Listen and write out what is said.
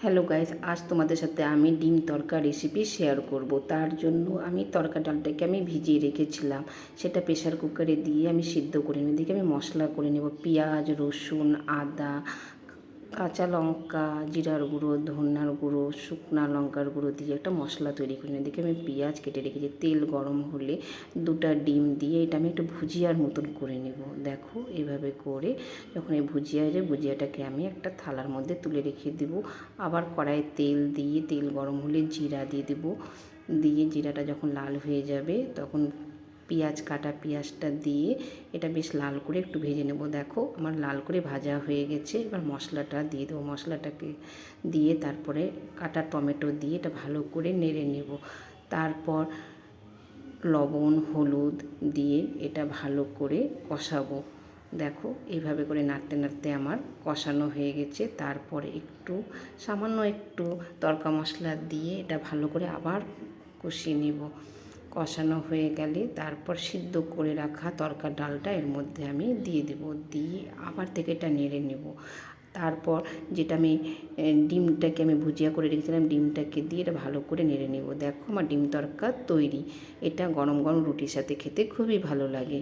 Hello guys, আজ তোমাদের সাথে আমি ডিম তড়কা রেসিপি শেয়ার করব। তার জন্য আমি তড়কা ডালটাকে ভিজিয়ে রেখেছিলাম, সেটা প্রেশার কুকারে দিয়ে আমি সিদ্ধ করে নিই। এদিকে আমি মশলা করে নেব, পেঁয়াজ, রসুন, আদা, কাঁচা লঙ্কা, জিরার গুঁড়ো, ধনিয়ার গুঁড়ো, শুকনা লঙ্কার গুঁড়ো দিয়ে একটা মশলা তৈরি করে নিই। এদিকে আমি পেঁয়াজ কেটে রেখেছি, তেল গরম হলে দুটা ডিম দিয়ে এটা আমি একটু ভুজিয়ার মতন করে নেব। দেখো এভাবে করে যখন এই ভুজিয়া হয়ে যায়, ভুজিয়াটাকে আমি একটা থালার মধ্যে তুলে রেখে দেবো। আবার কড়াইয়ে তেল দিয়ে তেল গরম হলে জিরা দিয়ে দেবো, দিয়ে জিরাটা যখন লাল হয়ে যাবে তখন কাটা পেঁয়াজটা দিয়ে এটা বেশ লাল করে একটু ভেজে নেব। দেখো আমার লাল করে ভাজা হয়ে গেছে। এবার মশলাটা দিয়ে দেবো, মশলাটাকে দিয়ে তারপরে কাটা টমেটো দিয়ে এটা ভালো করে নেড়ে নেব। তারপর লবণ, হলুদ দিয়ে এটা ভালো করে কষাবো। দেখো এইভাবে করে নাড়তে নাড়তে আমার কষানো হয়ে গেছে। তারপরে সামান্য একটু তড়কা মশলা দিয়ে এটা ভালো করে আবার কষিয়ে নেব। কষানো হয়ে গেলে তারপর সিদ্ধ করে রাখা তড়কা ডালটা এর মধ্যে আমি দিয়ে দেব, দিয়ে আবার থেকে এটা নেড়ে নেব। তারপর যেটা ডিমটাকে আমি ভুজিয়া করে রেখেছিলাম, ডিমটাকে দিয়ে এটা ভালো করে নেড়ে নেব। দেখো আমার ডিম তড়কা তৈরি। এটা গরম গরম রুটির সাথে খেতে খুবই ভালো লাগে।